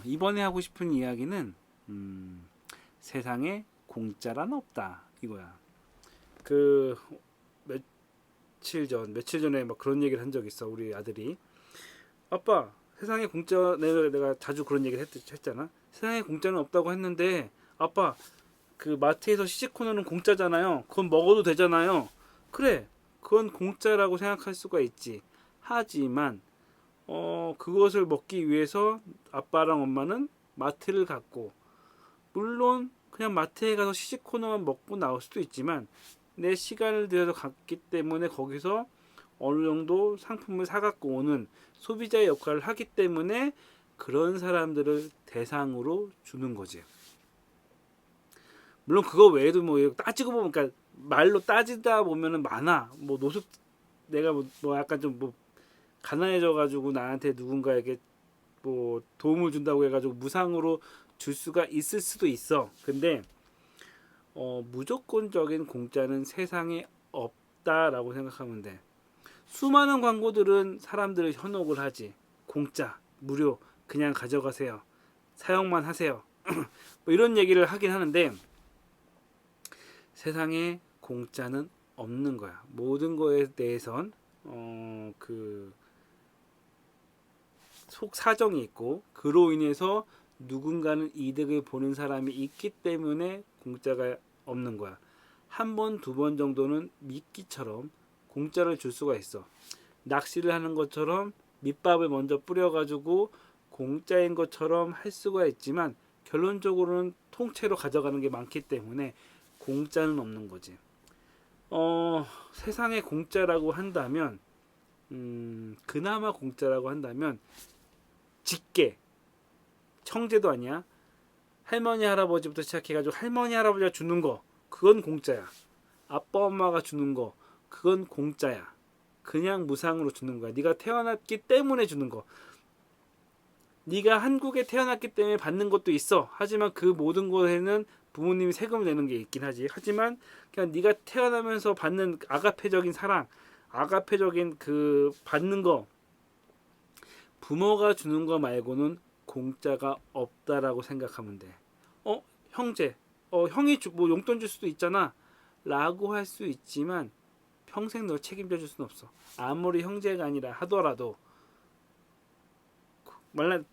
이번에 하고 싶은 이야기는 세상에 공짜란 없다 이거야. 그 며칠 전에 막 그런 얘기를 한 적 있어. 우리 아들이 아빠 세상에 공짜 내가 자주 그런 얘기를 했잖아. 세상에 공짜는 없다고 했는데 아빠 그 마트에서 시식코너는 공짜잖아요. 그건 먹어도 되잖아요. 그래, 그건 공짜라고 생각할 수가 있지. 하지만 그것을 먹기 위해서 아빠랑 엄마는 마트를 갔고, 물론 그냥 마트에 가서 시식 코너만 먹고 나올 수도 있지만 내 시간을 들여서 갔기 때문에 거기서 어느 정도 상품을 사갖고 오는 소비자의 역할을 하기 때문에 그런 사람들을 대상으로 주는 거지. 물론 그거 외에도 뭐 따지고 보면, 그러니까 말로 따지다 보면은 많아. 뭐 노숙, 내가 뭐 약간 좀 뭐 가난해져 가지고 나한테 누군가에게 뭐 도움을 준다고 해가지고 무상으로 줄 수가 있을 수도 있어. 근데 무조건적인 공짜는 세상에 없다라고 생각하면 돼. 수많은 광고들은 사람들을 현혹을 하지. 공짜, 무료, 그냥 가져가세요. 사용만 하세요. 뭐 이런 얘기를 하긴 하는데 세상에 공짜는 없는 거야. 모든 거에 대해선 그 속 사정이 있고 그로 인해서 누군가는 이득을 보는 사람이 있기 때문에 공짜가 없는 거야. 한 번, 두 번 정도는 미끼처럼 공짜를 줄 수가 있어. 낚시를 하는 것처럼 밑밥을 먼저 뿌려가지고 공짜인 것처럼 할 수가 있지만 결론적으로는 통째로 가져가는 게 많기 때문에 공짜는 없는 거지. 세상에 공짜라고 한다면, 그나마 공짜라고 한다면 직계, 청제도 아니야. 할머니 할아버지부터 시작해가지고 할머니 할아버지가 주는 거 그건 공짜야. 아빠 엄마가 주는 거 그건 공짜야. 그냥 무상으로 주는 거야. 네가 태어났기 때문에 주는 거. 네가 한국에 태어났기 때문에 받는 것도 있어. 하지만 그 모든 것에는 부모님이 세금을 내는 게 있긴 하지. 하지만 그냥 네가 태어나면서 받는 아가페적인 사랑, 아가페적인 그 받는 거, 부모가 주는 거 말고는 공짜가 없다라고 생각하면 돼. 형제, 형이 뭐 용돈 줄 수도 있잖아. 라고 할 수 있지만 평생 널 책임져 줄 수는 없어. 아무리 형제가 아니라 하더라도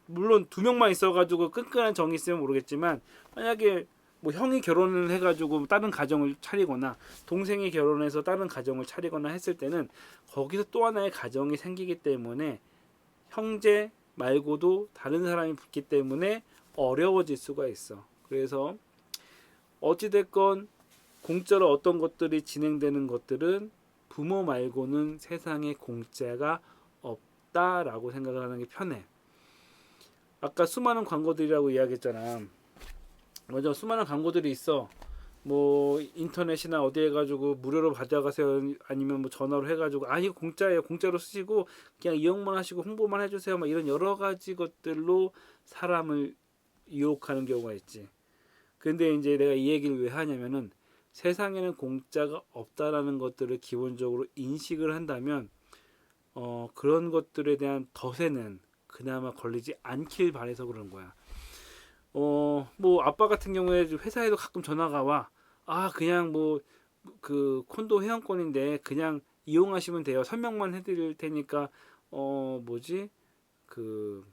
물론 두 명만 있어가지고 끈끈한 정이 있으면 모르겠지만 만약에 뭐 형이 결혼을 해가지고 다른 가정을 차리거나 동생이 결혼해서 다른 가정을 차리거나 했을 때는 거기서 또 하나의 가정이 생기기 때문에 형제 말고도 다른 사람이 붙기 때문에 어려워질 수가 있어. 그래서 어찌됐건 공짜로 어떤 것들이 진행되는 것들은 부모 말고는 세상에 공짜가 없다라고 생각을 하는 게 편해. 아까 수많은 광고들이라고 이야기했잖아. 맞아, 수많은 광고들이 있어. 뭐 인터넷이나 어디 해가지고 무료로 받아가세요, 아니면 뭐 전화로 해가지고 이거 공짜예요, 공짜로 쓰시고 그냥 이용만 하시고 홍보만 해주세요, 막 이런 여러 가지 것들로 사람을 유혹하는 경우가 있지. 근데 이제 내가 이 얘기를 왜 하냐면은 세상에는 공짜가 없다라는 것들을 기본적으로 인식을 한다면 그런 것들에 대한 덫에는 그나마 걸리지 않길 바래서 그런 거야. 뭐 아빠 같은 경우에 회사에도 가끔 전화가 와. 그냥 뭐 그 콘도 회원권인데 그냥 이용하시면 돼요. 설명만 해드릴 테니까 뭐지 그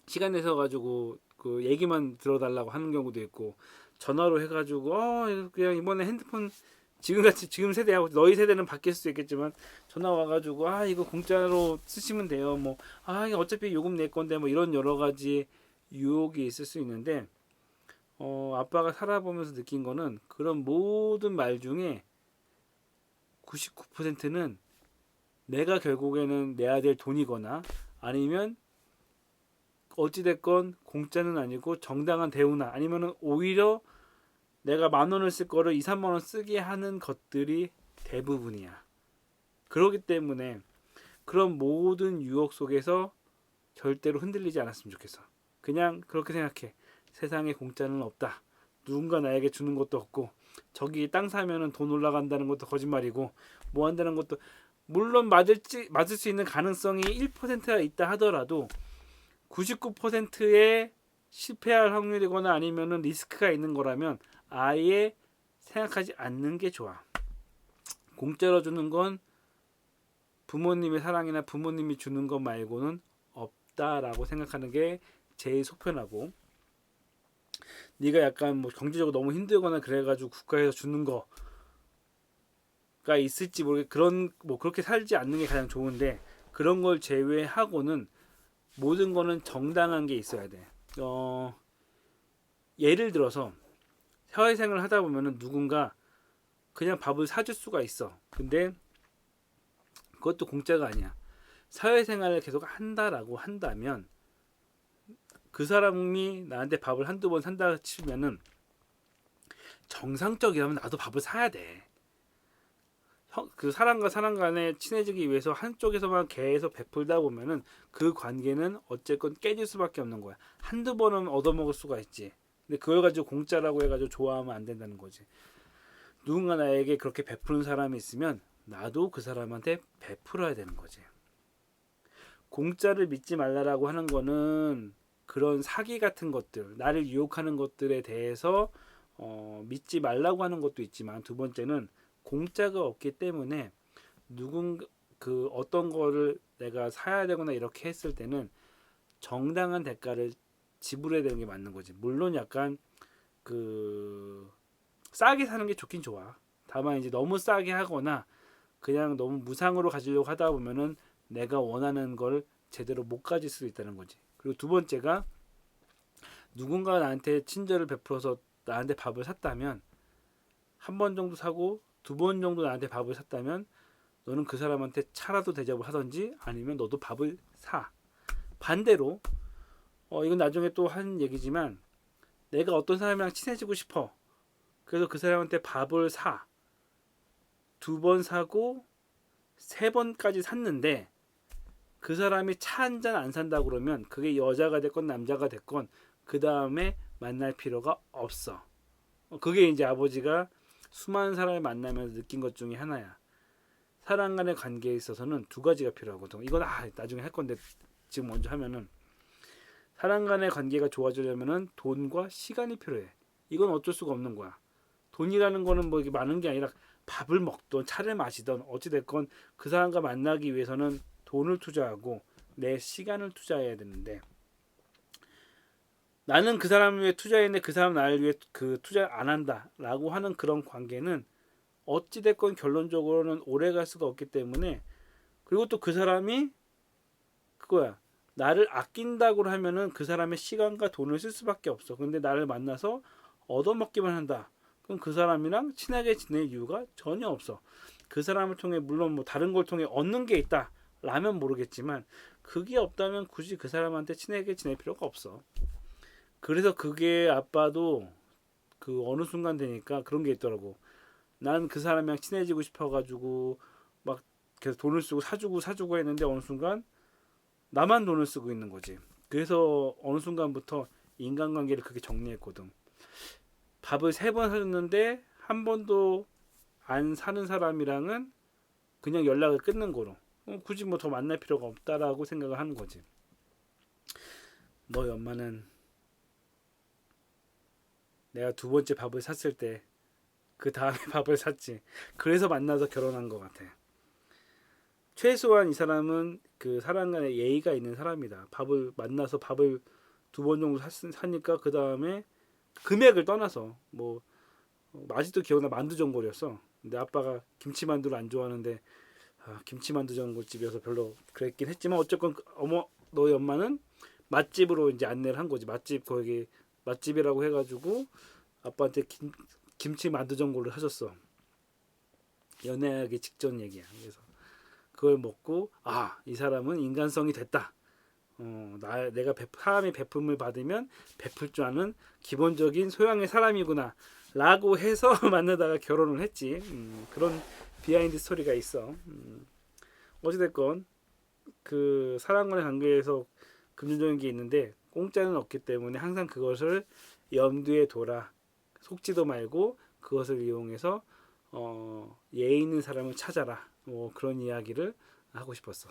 시간 내서 가지고 그 얘기만 들어달라고 하는 경우도 있고, 전화로 해가지고 그냥 이번에 핸드폰 지금같이 지금 세대하고 너희 세대는 바뀔 수도 있겠지만 전화 와가지고 이거 공짜로 쓰시면 돼요. 뭐 이거 어차피 요금 낼 건데 뭐 이런 여러 가지 유혹이 있을 수 있는데, 아빠가 살아보면서 느낀 거는 그런 모든 말 중에 99%는 내가 결국에는 내야 될 돈이거나 아니면 어찌됐건 공짜는 아니고 정당한 대우나 아니면은 오히려 내가 10,000원을 쓸 거를 2, 3만 원 쓰게 하는 것들이 대부분이야. 그렇기 때문에 그런 모든 유혹 속에서 절대로 흔들리지 않았으면 좋겠어. 그냥 그렇게 생각해. 세상에 공짜는 없다. 누군가 나에게 주는 것도 없고, 저기 땅 사면은 돈 올라간다는 것도 거짓말이고, 뭐 한다는 것도, 물론 맞을 수 있는 가능성이 1%가 있다 하더라도 99%의 실패할 확률이거나 아니면은 리스크가 있는 거라면 아예 생각하지 않는 게 좋아. 공짜로 주는 건 부모님의 사랑이나 부모님이 주는 것 말고는 없다라고 생각하는 게 제일 속편하고, 네가 약간 뭐 경제적으로 너무 힘들거나 그래가지고 국가에서 주는 거가 있을지 모르겠, 그런 뭐 그렇게 살지 않는 게 가장 좋은데, 그런 걸 제외하고는 모든 거는 정당한 게 있어야 돼. 예를 들어서 사회생활을 하다 보면은 누군가 그냥 밥을 사줄 수가 있어. 근데 그것도 공짜가 아니야. 사회생활을 계속 한다라고 한다면 그 사람이 나한테 밥을 한두 번 산다 치면은 정상적이라면 나도 밥을 사야 돼. 그 사람과 사람 간에 친해지기 위해서 한쪽에서만 계속 베풀다 보면은 그 관계는 어쨌건 깨질 수밖에 없는 거야. 한두 번은 얻어먹을 수가 있지. 근데 그걸 가지고 공짜라고 해가지고 좋아하면 안 된다는 거지. 누군가 나에게 그렇게 베푸는 사람이 있으면 나도 그 사람한테 베풀어야 되는 거지. 공짜를 믿지 말라라고 하는 거는 그런 사기 같은 것들, 나를 유혹하는 것들에 대해서 믿지 말라고 하는 것도 있지만, 두 번째는 공짜가 없기 때문에 누군가 그 어떤 거를 내가 사야 되거나 이렇게 했을 때는 정당한 대가를 지불해야 되는 게 맞는 거지. 물론 약간 그 싸게 사는 게 좋긴 좋아. 다만 이제 너무 싸게 하거나 그냥 너무 무상으로 가지려고 하다 보면은 내가 원하는 걸 제대로 못 가질 수 있다는 거지. 그리고 두 번째가 누군가 나한테 친절을 베풀어서 나한테 밥을 샀다면, 한 번 정도 사고 두 번 정도 나한테 밥을 샀다면 너는 그 사람한테 차라도 대접을 하든지 아니면 너도 밥을 사. 반대로 이건 나중에 또 한 얘기지만, 내가 어떤 사람이랑 친해지고 싶어. 그래서 그 사람한테 밥을 사. 두 번 사고 세 번까지 샀는데 그 사람이 차 한 잔 안 산다고 그러면 그게 여자가 됐건 남자가 됐건 그 다음에 만날 필요가 없어. 그게 이제 아버지가 수많은 사람을 만나면서 느낀 것 중에 하나야. 사람 간의 관계에 있어서는 두 가지가 필요하거든. 이건 나중에 할 건데 지금 먼저 하면은, 사람 간의 관계가 좋아지려면은 돈과 시간이 필요해. 이건 어쩔 수가 없는 거야. 돈이라는 거는 뭐 이게 많은 게 아니라 밥을 먹던 차를 마시던 어찌 됐건 그 사람과 만나기 위해서는 돈을 투자하고 내 시간을 투자해야 되는데, 나는 그 사람을 위해 투자했는데 그 사람 나를 위해 그 투자 안 한다라고 하는 그런 관계는 어찌 됐건 결론적으로는 오래 갈 수가 없기 때문에, 그리고 또 그 사람이 그거야. 나를 아낀다고 하면은 그 사람의 시간과 돈을 쓸 수밖에 없어. 근데 나를 만나서 얻어먹기만 한다. 그럼 그 사람이랑 친하게 지낼 이유가 전혀 없어. 그 사람을 통해 물론 뭐 다른 걸 통해 얻는 게 있다 라면 모르겠지만, 그게 없다면 굳이 그 사람한테 친하게 지낼 필요가 없어. 그래서 그게 아빠도 그 어느 순간 되니까 그런 게 있더라고. 난 그 사람이랑 친해지고 싶어가지고 막 계속 돈을 쓰고 사주고 했는데 어느 순간 나만 돈을 쓰고 있는 거지. 그래서 어느 순간부터 인간관계를 그렇게 정리했거든. 밥을 세 번 사줬는데 한 번도 안 사는 사람이랑은 그냥 연락을 끊는 거로. 굳이 뭐 더 만날 필요가 없다라고 생각을 하는 거지. 너희 엄마는 내가 두 번째 밥을 샀을 때 그 다음에 밥을 샀지. 그래서 만나서 결혼한 것 같아. 최소한 이 사람은 그 사람 간에 예의가 있는 사람이다. 밥을 만나서 밥을 두 번 정도 사니까 그 다음에 금액을 떠나서 뭐 아직도 기억나, 만두전골이었어. 근데 아빠가 김치만두를 안 좋아하는데 김치만두 전골집이어서 별로 그랬긴 했지만, 어쨌건 너희 엄마는 맛집으로 이제 안내를 한 거지. 맛집, 거기 맛집이라고 해가지고 아빠한테 김치 만두 전골을 하셨어. 연애하기 직전 얘기야. 그래서 그걸 먹고 이 사람은 인간성이 됐다. 내가 사람의 베품을 받으면 베풀 줄 아는 기본적인 소양의 사람이구나 라고 해서 만나다가 결혼을 했지. 그런 비하인드 스토리가 있어. 어찌됐건 그 사람과의 관계에서 금전적인 게 있는데 공짜는 없기 때문에 항상 그것을 염두에 둬라. 속지도 말고 그것을 이용해서 예의 있는 사람을 찾아라. 뭐 그런 이야기를 하고 싶었어.